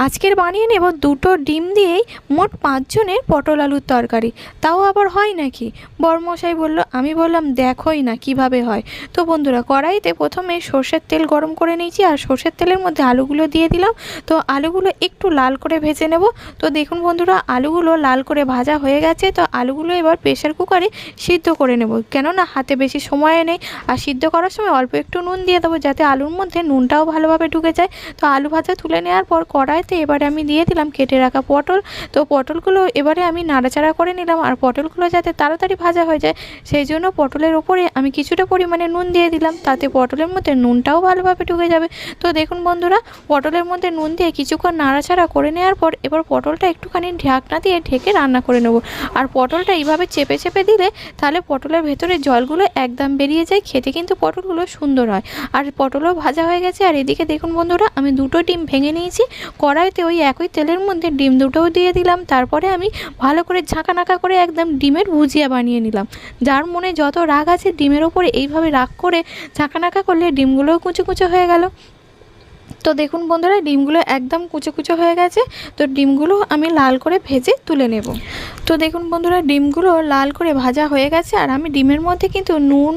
আজকের বানিয়ে নেব দুটো ডিম দিয়েই মোট 5 জনের পটল আলুর তরকারি। তাও আবার হয় নাকি? বড়মশাই বলল। আমি বললাম দেখোই না কিভাবে হয়। তো বন্ধুরা, কড়াইতে প্রথমে সর্ষের তেল গরম করে নিয়েছি আর সর্ষের তেলের মধ্যে আলুগুলো দিয়ে দিলাম। তো আলুগুলো একটু লাল করে ভেজে নেব। তো দেখুন বন্ধুরা, আলুগুলো লাল করে ভাজা হয়ে গেছে। তো আলুগুলো এবার প্রেসার কুকারে সিদ্ধ করে নেব, কেননা হাতে বেশি সময় নেই। আর সিদ্ধ করার সময় অল্প একটু নুন দিয়ে দেবো, যাতে আলুর মধ্যে নুনটাও ভালোভাবে ঢুকে যায়। তো আলু ভাজা তুলে নেওয়ার পর কড়াইতে এবারে আমি দিয়ে দিলাম কেটে রাখা পটল। তো পটলগুলো এবারে আমি নাড়াচাড়া করে নিলাম, আর পটলগুলো যাতে তাড়াতাড়ি ভাজা হয়ে যায় সেই জন্য পটলের ওপরে আমি কিছুটা পরিমাণে নুন দিয়ে দিলাম, তাতে পটলের মধ্যে নুনটাও ভালোভাবে ঢুকে যাবে। তো দেখুন বন্ধুরা, পটলের মধ্যে নুন দিয়ে কিছুক্ষণ নাড়াচাড়া করে নেওয়ার পর এবার পটলটা একটুখানি ঢাকনা দিয়ে ঢেকে রান্না করে নেব। আর পটলটা এইভাবে চেপে চেপে দিলে তাহলে পটলের ভেতরে জলগুলো একদম বেরিয়ে যায়, খেতে কিন্তু পটলগুলো সুন্দর হয়। আর পটলও ভাজা হয়ে গেছে। আর এদিকে দেখুন বন্ধুরা, আমি দুটো ডিম ভেঙে নিয়েছি। কড়াইতে ওই একই তেলের মধ্যে ডিম দুটোও দিয়ে দিলাম। তারপরে আমি ভালো করে ঝাঁকানাকা করে একদম ডিমের ভুজিয়া বানিয়ে নিলাম। যার মনে যত রাগ আছে ডিমের ওপরে এইভাবে রাগ করে ঝাঁকানাকা করলে ডিমগুলোও কুচো কুচো হয়ে গেল। তো দেখুন বন্ধুরা, ডিমগুলো একদম কুচো কুচো হয়ে গেছে। তো ডিমগুলো আমি লাল করে ভেজে তুলে নেব। তো দেখুন বন্ধুরা, ডিমগুলো লাল করে ভাজা হয়ে গেছে। আর আমি ডিমের মধ্যে কিন্তু নুন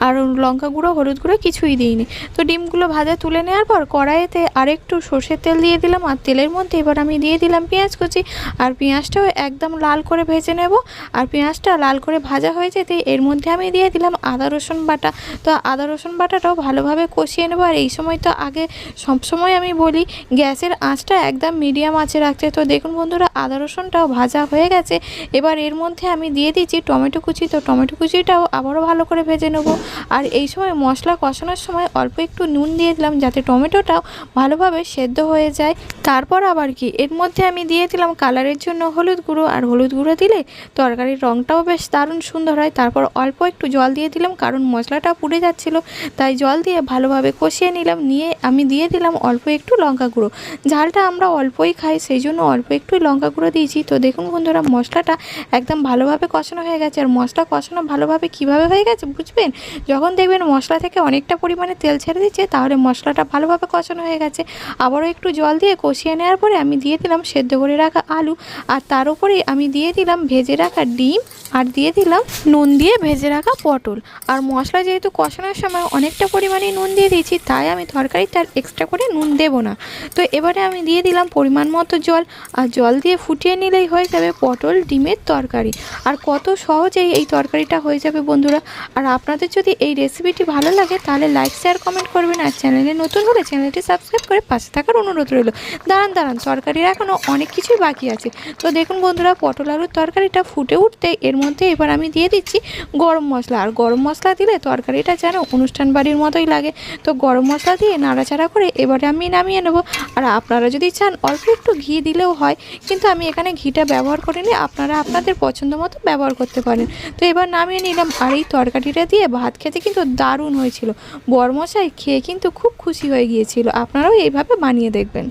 আর লঙ্কা গুঁড়ো, হলুদ গুঁড়ো কিছুই দিইনি। তো ডিমগুলো ভাজা তুলে নেওয়ার পর কড়াইতে আরেকটু সর্ষের তেল দিয়ে দিলাম। আর তেলের মধ্যে এবার আমি দিয়ে দিলাম পেঁয়াজ কুচি। আর পেঁয়াজটাও একদম লাল করে ভেজে নেব। আর পেঁয়াজটা লাল করে ভাজা হয়ে যেতে এর মধ্যে আমি দিয়ে দিলাম আদা রসুন বাটা। তো আদা রসুন বাটাটাও ভালোভাবে কষিয়ে নেব। আর এই সময় তো আগে সবসময় আমি বলি গ্যাসের আঁচটা একদম মিডিয়াম আঁচে রাখতে। তো দেখুন বন্ধুরা, আদা রসুনটাও ভাজা হয়ে গেছে। এবার এর মধ্যে আমি দিয়ে দিচ্ছি টমেটো কুচি। তো টমেটো কুচিটাও আবারও ভালো করে ভেজে নেব। আর এই সময় মশলা কষানোর সময় অল্প একটু নুন দিয়ে দিলাম, যাতে টমেটোটাও ভালোভাবে সেদ্ধ হয়ে যায়। তারপর আবার কি, এর মধ্যে আমি দিয়ে দিলাম কালারের জন্য হলুদ গুঁড়ো। আর হলুদ গুঁড়ো দিলে তরকারির রঙটাও বেশ দারুণ সুন্দর হয়। তারপর অল্প একটু জল দিয়ে দিলাম, কারণ মশলাটা পুড়ে যাচ্ছিলো, তাই জল দিয়ে ভালোভাবে কষিয়ে নিলাম। নিয়ে আমি দিয়ে দিলাম অল্প একটু লঙ্কা গুঁড়ো। ঝালটা আমরা অল্পই খাই, সেই জন্য অল্প একটু লঙ্কা গুঁড়ো দিয়েছি। তো দেখুন বন্ধুরা, মশলাটা একদম ভালোভাবে কষানো হয়ে গেছে। আর মশলা কষানো ভালোভাবে কিভাবে হয়ে গেছে বুঝবেন, যখন দেখবেন মশলা থেকে অনেকটা পরিমাণে তেল ছেড়ে দিচ্ছে, তাহলে মশলাটা ভালোভাবে কষানো হয়ে গেছে। আবারও একটু জল দিয়ে কষিয়ে নেওয়ার পরে আমি দিয়ে দিলাম সেদ্ধ করে রাখা আলু। আর তার উপরে আমি দিয়ে দিলাম ভেজে রাখা ডিম। আর দিয়ে দিলাম নুন দিয়ে ভেজে রাখা পটল। আর মশলা যেহেতু কষানোর সময় অনেকটা পরিমাণে নুন দিয়ে দিয়েছি, তাই আমি তরকারিতে আর এক্সট্রা করে নুন দেব না। তো এবারে আমি দিয়ে দিলাম পরিমাণ মতো জল। আর জল দিয়ে ফুটিয়ে নিলেই হয়ে যাবে পটল ডিমের তরকারি। আর কত সহজেই এই তরকারিটা হয়ে যাবে বন্ধুরা। আর আপনাদের যদি এই রেসিপিটি ভালো লাগে তাহলে লাইক শেয়ার কমেন্ট করবেন। আর চ্যানেলে নতুন হলে চ্যানেলটি সাবস্ক্রাইব করে পাশে থাকার অনুরোধ রইল। দাঁড়ান, তরকারির এখনও অনেক কিছুই বাকি আছে। তো দেখুন বন্ধুরা, পটল আলুর তরকারিটা ফুটে উঠতে এর মধ্যে এবার আমি দিয়ে দিচ্ছি গরম মশলা। আর গরম মশলা দিলে তরকারিটা যেন অনুষ্ঠান বাড়ির মতোই লাগে। তো গরম মশলা দিয়ে নাড়াচাড়া করে এবারে আমি নামিয়ে নেব। আর আপনারা যদি চান অল্প একটু ঘি দিলেও হয়, কিন্তু আমি এখানে ঘিটা ব্যবহার করিনি, আপনারা আপনাদের পছন্দ মতো ব্যবহার করতে পারেন। তো এবার নামিয়ে নিলাম। আর এই তরকারিটা দিয়ে ভাত খেতে কিন্তু দারুণ হয়েছিল। বড়মশাই খেয়ে কিন্তু খুব খুশি হয়ে গিয়েছিল। আপনারাও এইভাবে বানিয়ে দেখবেন।